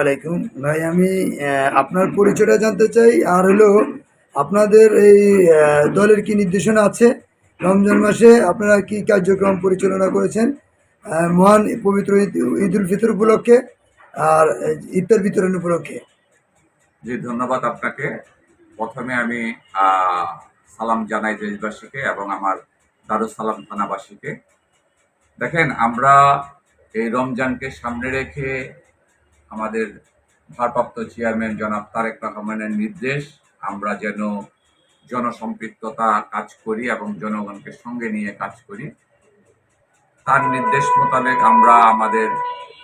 আলাইকুম ভাই। আমি আপনার পরিচয়টা জানতে চাই, আর হলো আপনাদের এই দলের কি নির্দেশনা আছে? রমজান মাসে আপনারা কি কার্যক্রম পরিচালনা করেছেন মহান পবিত্র ঈদ উল ফিতর উপলক্ষে আর ইফতার বিতরণ উপলক্ষে? জি, ধন্যবাদ আপনাকে। প্রথমে আমি সালাম জানাই দেশবাসীকে এবং আমার দারুস সালাম থানাবাসীকে। দেখেন, আমরা এই রমজানকে সামনে রেখে আমাদের ভারপ্রাপ্ত চেয়ারম্যান জনাব তারেক রহমানের নির্দেশ, আমরা যেন জনসম্পৃক্ততা কাজ করি এবং জনগণকে সঙ্গে নিয়ে কাজ করি। তার নির্দেশ মোতাবেক আমরা আমাদের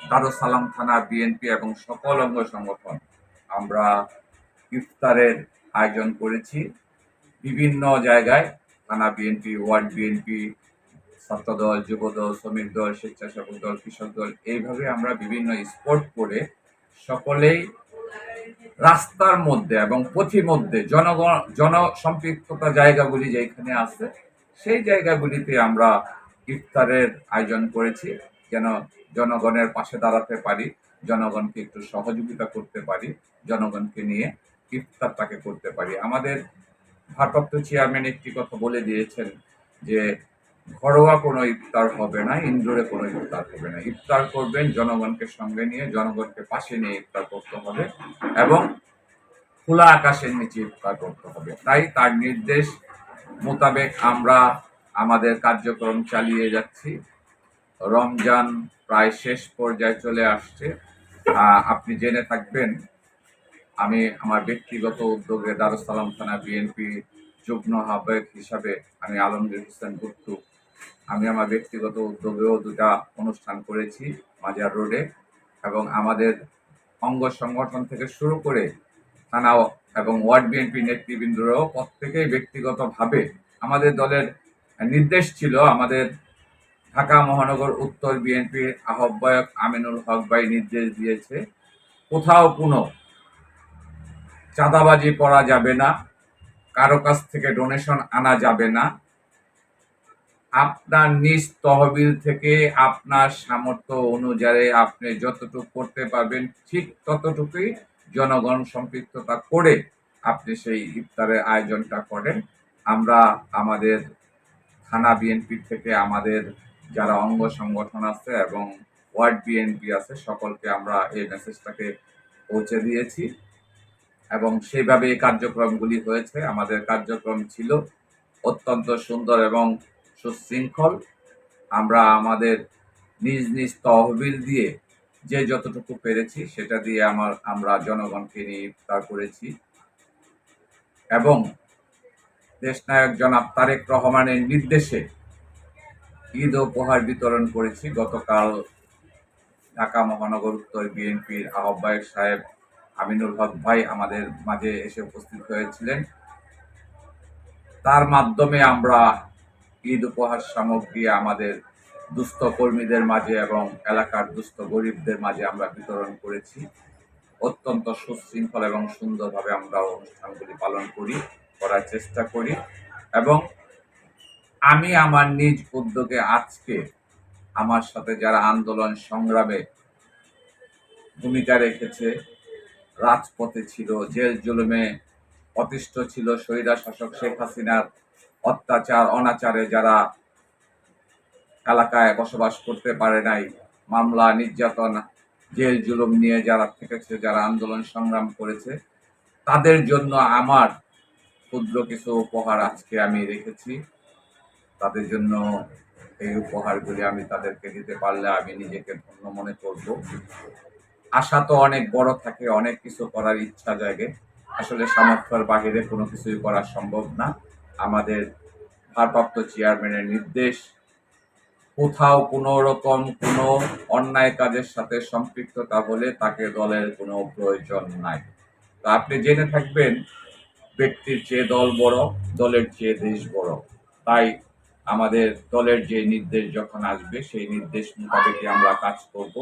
দারুস সালাম থানা, বিএনপি এবং সকল অঙ্গ সংগঠন আমরা ইফতারের আয়োজন করেছি বিভিন্ন জায়গায়। থানা বিএনপি, ওয়ার্ড বিএনপি, ছাত্রদল, যুবদল, শ্রমিক দল, স্বেচ্ছাসেবক দল, কৃষক দল, এইভাবে আমরা বিভিন্ন স্পট করে সকলেই রাস্তার মধ্যে এবং পথিমধ্যে জনসম্পৃক্ততা জায়গাগুলি যেখানে আছে সেই জায়গাগুলিতে আমরা ইফতারের আয়োজন করেছি, যেন জনগণের পাশে দাঁড়াতে পারি, জনগণকে একটু সহযোগিতা করতে পারি, জনগণকে নিয়ে ইফতারটাকে করতে পারি। আমাদের ভারপ্রাপ্ত চেয়ারম্যান একটি কথা বলে দিয়েছেন যে ঘরোয়া কোনো ইফতার হবে না, ইনডোরে কোনো ইফতার হবে না। ইফতার করবেন জনগণকে সঙ্গে নিয়ে, জনগণকে পাশে নিয়ে ইফতার করতে হবে এবং খোলা আকাশের নিচে ইফতার করতে হবে। তাই তার নির্দেশ মোতাবেক আমরা আমাদের কার্যক্রম চালিয়ে যাচ্ছি। রমজান প্রায় শেষ পর্যায়ে চলে আসছে। আপনি জেনে থাকবেন, আমি আমার ব্যক্তিগত উদ্যোগে দারুস সালাম থানা বিএনপি যুগ্ম আহ্বায়ক হিসাবে আমি আলমগীর হোসেন গুপ্তু, আমি আমার ব্যক্তিগত উদ্যোগেও দুটা অনুষ্ঠান করেছি মাজার রোডে, এবং আমাদের অঙ্গ সংগঠন থেকে শুরু করে থানা এবং ওয়ার্ড বিএনপি নেতৃবৃন্দরাও প্রত্যেকেই ব্যক্তিগতভাবে আমাদের দলের নির্দেশ ছিল, আমাদের ঢাকা মহানগর উত্তর বিএনপির আহ্বায়ক আমিনুল হক ভাই নির্দেশ দিয়েছে কোথাও কোনো চাঁদাবাজি করা যাবে না, কারো কাছ থেকে ডোনেশন আনা যাবে না। আপনার নিজ তহবিল থেকে আপনার সামর্থ্য অনুযায়ী আপনি যতটুকু করতে পারবেন ঠিক ততটুকুই জনগণ সম্পৃক্ততা করে আপনি সেই ইফতারের আয়োজনটা করেন। আমরা আমাদের থানা বিএনপি থেকে আমাদের যারা অঙ্গ সংগঠন আছে এবং ওয়ার্ড বিএনপি আছে সকলকে আমরা এই মেসেজটাকে পৌঁছে দিয়েছি এবং সেইভাবে এই কার্যক্রমগুলি হয়েছে। আমাদের কার্যক্রম ছিল অত্যন্ত সুন্দর এবং সুশৃঙ্খল। আমরা আমাদের নিজ নিজ তহবিল দিয়ে যে যতটুকু পেরেছি সেটা দিয়ে আমরা জনগণকে নিয়ে ইফতার করেছি এবং দেশনায়ক জনাব তারেক রহমানের নির্দেশে ঈদ উপহার বিতরণ করেছি। গতকাল ঢাকা মহানগর উত্তর বিএনপির আহ্বায়ক সাহেব আমিনুল হক ভাই আমাদের মাঝে এসে উপস্থিত হয়েছিলেন। তার মাধ্যমে আমরা ঈদ উপহার সামগ্রী আমাদের দুস্থ কর্মীদের মাঝে এবং এলাকার দুস্থ গরিবদের মাঝে আমরা বিতরণ করেছি। অত্যন্ত সুশৃঙ্খল এবং সুন্দরভাবে আমরা অনুষ্ঠানগুলি পালন করার চেষ্টা করি এবং আমি আমার নিজ উদ্যোগে আজকে আমার সাথে যারা আন্দোলন সংগ্রামে ভূমিকা রেখেছে, রাজপথে ছিল, জেল জুলুমে অতিষ্ঠ ছিল, স্বৈরা শাসক শেখ হাসিনার অত্যাচার অনাচারে যারা এলাকায় বসবাস করতে পারে নাই, মামলা নির্যাতন জেল জুলুম নিয়ে যারা থেকেছে, যারা আন্দোলন সংগ্রাম করেছে, তাদের জন্য আমার ক্ষুদ্র কিছু উপহার আজকে আমি রেখেছি। তাদের জন্য এই উপহারগুলি আমি তাদেরকে দিতে পারলে আমি নিজেকে ধন্য মনে করব। আশা তো অনেক বড় থাকে, অনেক কিছু করার ইচ্ছা জাগে, আসলে সামর্থ্যের বাহিরে কোনো কিছুই করা সম্ভব না। আমাদের ভারপ্রাপ্ত চেয়ারম্যানের নির্দেশ, কোথাও কোনো রকম কোনো অন্যায় কাজের সাথে সম্পৃক্ততা হলে তাকে দলের কোনো প্রয়োজন নাই। তো আপনি জেনে থাকবেন, ব্যক্তির চেয়ে দল বড়, দলের চেয়ে দেশ বড়। তাই আমাদের দলের যে নির্দেশ যখন আসবে সেই নির্দেশ মোতাবেকই আমরা কাজ করব।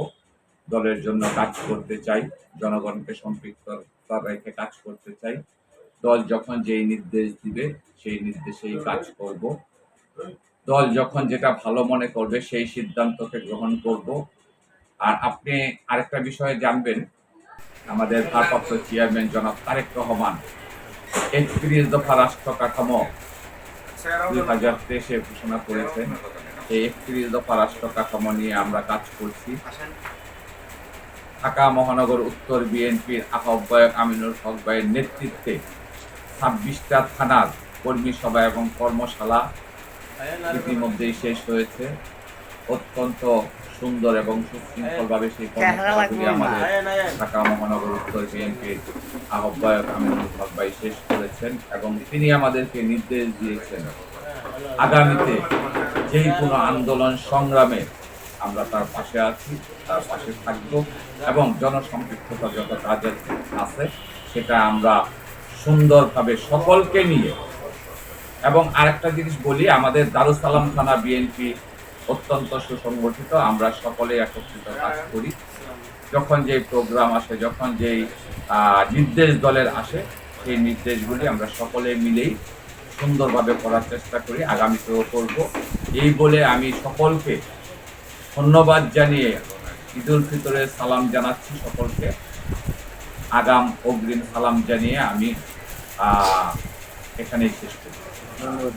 দলের জন্য কাজ করতে চাই, জনগণকে সম্পৃক্ততা রেখে কাজ করতে চাই। দল যখন যেই নির্দেশ দিবে সেই নির্দেশেই কাজ করব। দল যখন যেটা ভালো মনে করবে সেই সিদ্ধান্তকে গ্রহণ করব। আর আপনি আরেকটা বিষয়ে জানবেন, আমাদের ভারপ্রাপ্ত চেয়ারম্যান জনাব তারেক রহমান ৩১ দফা রাষ্ট্র কাঠামো 2023-এ ঘোষণা করেছেন। এই ৩১ দফা রাষ্ট্র কাঠামো নিয়ে আমরা কাজ করছি। ঢাকা মহানগর উত্তর বিএনপির আহ্বায়ক আমিনুল হক ভাইয়ের নেতৃত্বে ২৬টা থানার কর্মী সভা এবং কর্মশালা ইতিমধ্যেই শেষ হয়েছে। অত্যন্ত সুন্দর এবং সুশৃঙ্খলভাবে সেই কর্মশালাগুলি আমাদের ঢাকা মহানগর উত্তর বিএনপির আহ্বায়ক আমিনুল হক ভাই শেষ করেছেন এবং তিনি আমাদেরকে নির্দেশ দিয়েছেন আগামীতে যেই কোনো আন্দোলন সংগ্রামে আমরা তার পাশে আছি, তার পাশে থাকব এবং জনসম্পৃক্ততা যত কাজ আছে সেটা আমরা সুন্দরভাবে সকলকে নিয়ে। এবং আরেকটা জিনিস বলি, আমাদের দারুস সালাম থানা বিএনপি অত্যন্ত সুসংগঠিত, আমরা সকলে একত্রিত কাজ করি। যখন যেই প্রোগ্রাম আসে, যখন যেই নির্দেশ দলের আসে, সেই নির্দেশগুলি আমরা সকলে মিলেই সুন্দরভাবে করার চেষ্টা করি, আগামীতেও করব। এই বলে আমি সকলকে ধন্যবাদ জানিয়ে ঈদুল ফিতরের সালাম জানাচ্ছি সকলকে। আগাম অগ্রিম সালাম জানিয়ে আমি এখানেই শেষ করি। ধন্যবাদ।